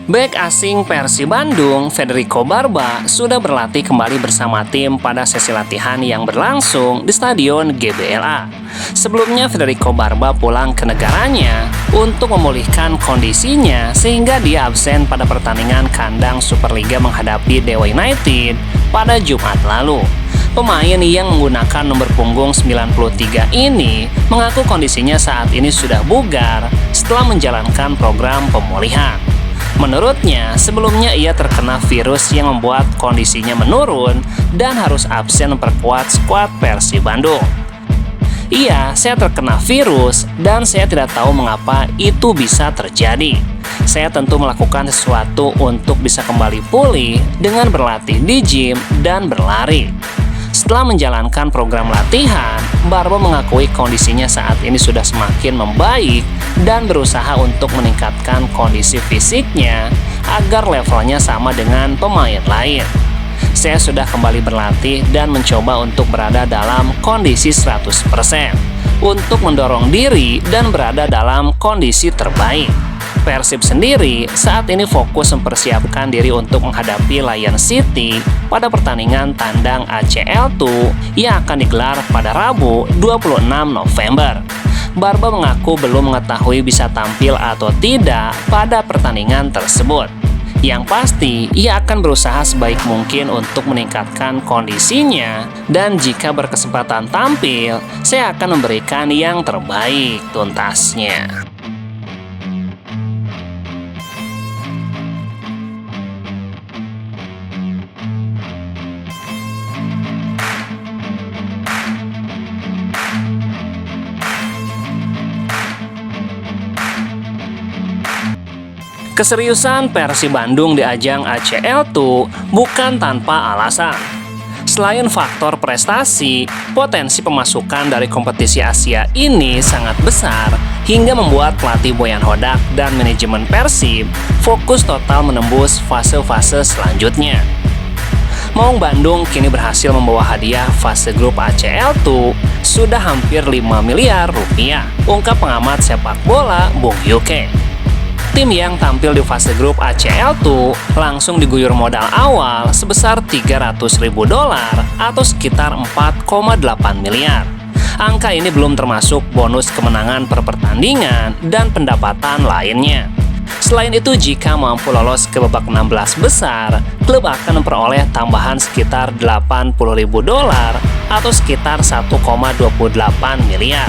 Bek asing Persib Bandung, Federico Barba, sudah berlatih kembali bersama tim pada sesi latihan yang berlangsung di Stadion GBLA. Sebelumnya, Federico Barba pulang ke negaranya untuk memulihkan kondisinya sehingga dia absen pada pertandingan kandang Superliga menghadapi Dewa United pada Jumat lalu. Pemain yang menggunakan nomor punggung 93 ini mengaku kondisinya saat ini sudah bugar setelah menjalankan program pemulihan. Menurutnya, sebelumnya ia terkena virus yang membuat kondisinya menurun dan harus absen memperkuat skuad Persib Bandung. Iya, saya terkena virus dan saya tidak tahu mengapa itu bisa terjadi. Saya tentu melakukan sesuatu untuk bisa kembali pulih dengan berlatih di gym dan berlari. Setelah menjalankan program latihan, Barba mengakui kondisinya saat ini sudah semakin membaik dan berusaha untuk meningkatkan kondisi fisiknya agar levelnya sama dengan pemain lain. Saya sudah kembali berlatih dan mencoba untuk berada dalam kondisi 100% untuk mendorong diri dan berada dalam kondisi terbaik. Persib sendiri saat ini fokus mempersiapkan diri untuk menghadapi Lion City pada pertandingan tandang ACL2 yang akan digelar pada Rabu 26 November. Barba mengaku belum mengetahui bisa tampil atau tidak pada pertandingan tersebut. Yang pasti, ia akan berusaha sebaik mungkin untuk meningkatkan kondisinya dan jika berkesempatan tampil, saya akan memberikan yang terbaik, tuntasnya. Keseriusan Persib Bandung di ajang ACL2 bukan tanpa alasan. Selain faktor prestasi, potensi pemasukan dari kompetisi Asia ini sangat besar hingga membuat pelatih Boyan Hodak dan manajemen Persib fokus total menembus fase-fase selanjutnya. Maung Bandung kini berhasil membawa hadiah fase grup ACL2 sudah hampir 5 miliar rupiah, ungkap pengamat sepak bola Bung Yuke. Tim yang tampil di fase grup ACL2 langsung diguyur modal awal sebesar $300.000 atau sekitar 4,8 miliar. Angka ini belum termasuk bonus kemenangan per pertandingan dan pendapatan lainnya. Selain itu, jika mampu lolos ke babak 16 besar, klub akan memperoleh tambahan sekitar $80.000 atau sekitar 1,28 miliar.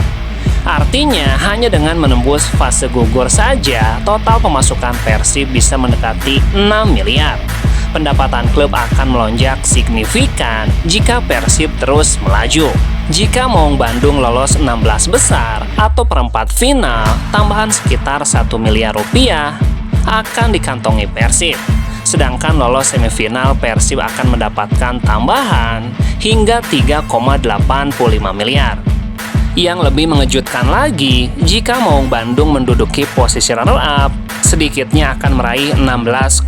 Artinya, hanya dengan menembus fase gugur saja, total pemasukan Persib bisa mendekati 6 miliar. Pendapatan klub akan melonjak signifikan jika Persib terus melaju. Jika Maung Bandung lolos 16 besar atau perempat final, tambahan sekitar 1 miliar rupiah akan dikantongi Persib. Sedangkan lolos semifinal, Persib akan mendapatkan tambahan hingga 3,85 miliar. Yang lebih mengejutkan lagi, jika Maung Bandung menduduki posisi runner-up, sedikitnya akan meraih 16,6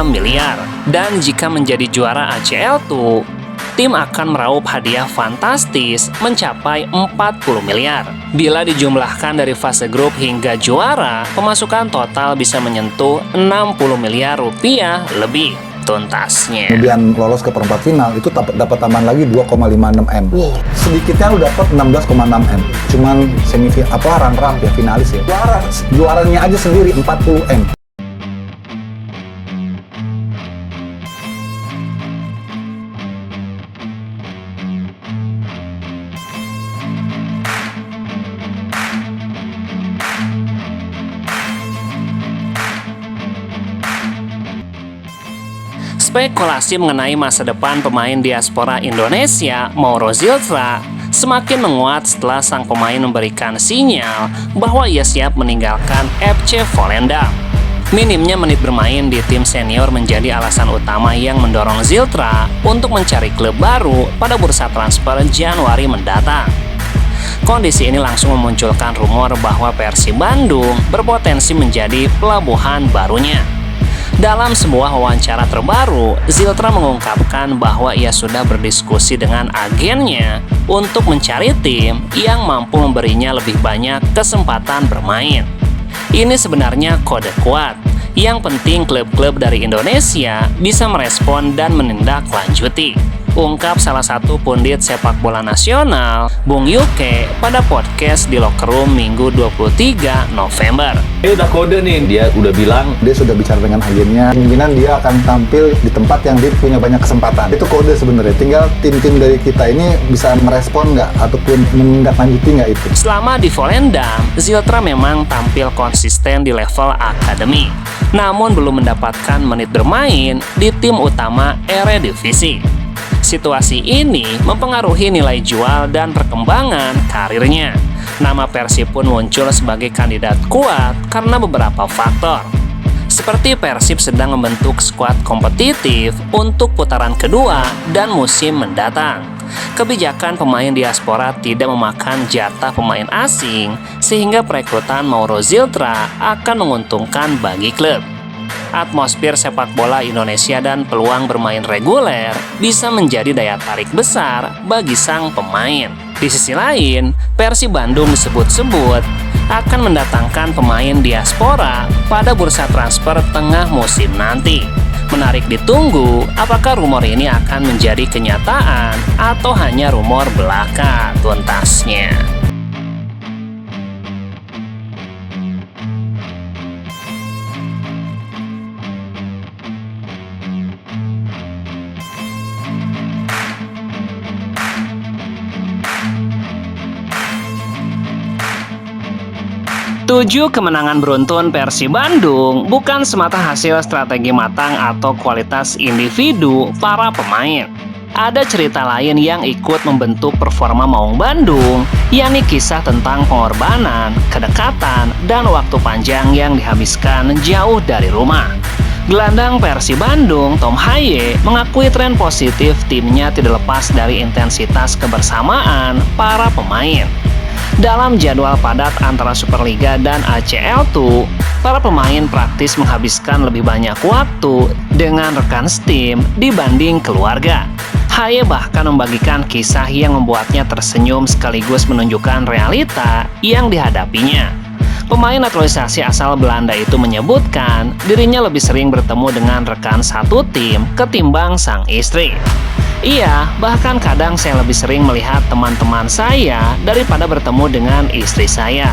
miliar. Dan jika menjadi juara ACL2, tim akan meraup hadiah fantastis mencapai 40 miliar. Bila dijumlahkan dari fase grup hingga juara, pemasukan total bisa menyentuh 60 miliar rupiah lebih, tuntasnya. Kemudian lolos ke perempat final itu dapat tambahan lagi 2,56 M. Wow. Sedikitnya lu dapat 16,6 M. Cuman semifinal runner-up ya, finalis ya. Juaranya aja sendiri 40 M. Spekulasi mengenai masa depan pemain diaspora Indonesia, Mauro Ziltra, semakin menguat setelah sang pemain memberikan sinyal bahwa ia siap meninggalkan FC Volendam. Minimnya menit bermain di tim senior menjadi alasan utama yang mendorong Ziltra untuk mencari klub baru pada bursa transfer Januari mendatang. Kondisi ini langsung memunculkan rumor bahwa Persib Bandung berpotensi menjadi pelabuhan barunya. Dalam sebuah wawancara terbaru, Ziltra mengungkapkan bahwa ia sudah berdiskusi dengan agennya untuk mencari tim yang mampu memberinya lebih banyak kesempatan bermain. Ini sebenarnya kode kuat Yang penting klub-klub dari Indonesia bisa merespon dan menindaklanjuti, ungkap salah satu pundit sepak bola nasional, Bung Yuke, pada podcast di Locker Room Minggu 23 November. Ini udah kode nih, dia udah bilang Dia sudah bicara dengan agennya, kemungkinan dia akan tampil di tempat yang dia punya banyak kesempatan. Itu kode sebenarnya, tinggal tim-tim dari kita ini bisa merespon nggak, ataupun menindaklanjuti nggak itu. Selama di Volendam, Ziltra memang tampil konsisten di level akademi, namun belum mendapatkan menit bermain di tim utama Eredivisie. Situasi ini mempengaruhi nilai jual dan perkembangan karirnya. Nama Persib pun muncul sebagai kandidat kuat karena beberapa faktor. Seperti Persib sedang membentuk skuad kompetitif untuk putaran kedua dan musim mendatang. Kebijakan pemain diaspora tidak memakan jatah pemain asing, sehingga perekrutan Mauro Ziltra akan menguntungkan bagi klub. Atmosfer sepak bola Indonesia dan peluang bermain reguler bisa menjadi daya tarik besar bagi sang pemain. Di sisi lain, Persib Bandung disebut-sebut akan mendatangkan pemain diaspora pada bursa transfer tengah musim nanti. Menarik ditunggu apakah rumor ini akan menjadi kenyataan atau hanya rumor belaka tuntasnya. Tujuh kemenangan beruntun Persib Bandung bukan semata hasil strategi matang atau kualitas individu para pemain. Ada cerita lain yang ikut membentuk performa Maung Bandung, yakni kisah tentang pengorbanan, kedekatan, dan waktu panjang yang dihabiskan jauh dari rumah. Gelandang Persib Bandung, Tom Haye, mengakui tren positif timnya tidak lepas dari intensitas kebersamaan para pemain. Dalam jadwal padat antara Superliga dan ACL2, para pemain praktis menghabiskan lebih banyak waktu dengan rekan setim dibanding keluarga. Haye bahkan membagikan kisah yang membuatnya tersenyum sekaligus menunjukkan realita yang dihadapinya. Pemain naturalisasi asal Belanda itu menyebutkan dirinya lebih sering bertemu dengan rekan satu tim ketimbang sang istri. Iya, bahkan kadang saya lebih sering melihat teman-teman saya daripada bertemu dengan istri saya.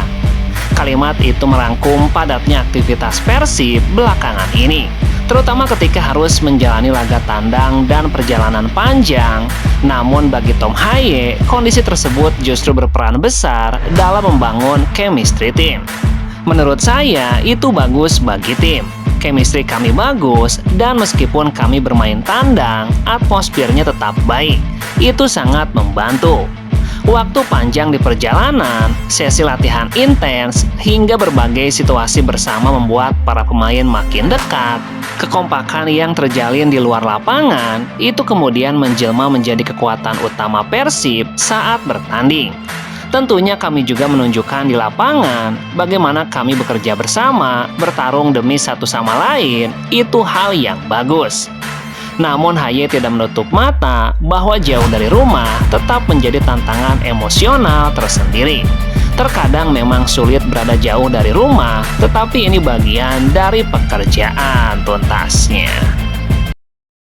Kalimat itu merangkum padatnya aktivitas Persib belakangan ini, terutama ketika harus menjalani laga tandang dan perjalanan panjang. Namun bagi Tom Haye, kondisi tersebut justru berperan besar dalam membangun chemistry tim. Menurut saya, itu bagus bagi tim. Chemistry kami bagus, dan meskipun kami bermain tandang, atmosfernya tetap baik. Itu sangat membantu. Waktu panjang di perjalanan, sesi latihan intens, hingga berbagai situasi bersama membuat para pemain makin dekat. Kekompakan yang terjalin di luar lapangan, itu kemudian menjelma menjadi kekuatan utama Persib saat bertanding. Tentunya kami juga menunjukkan di lapangan bagaimana kami bekerja bersama, bertarung demi satu sama lain, itu hal yang bagus. Namun Haye tidak menutup mata bahwa jauh dari rumah tetap menjadi tantangan emosional tersendiri. Terkadang memang sulit berada jauh dari rumah, tetapi ini bagian dari pekerjaan tuntasnya.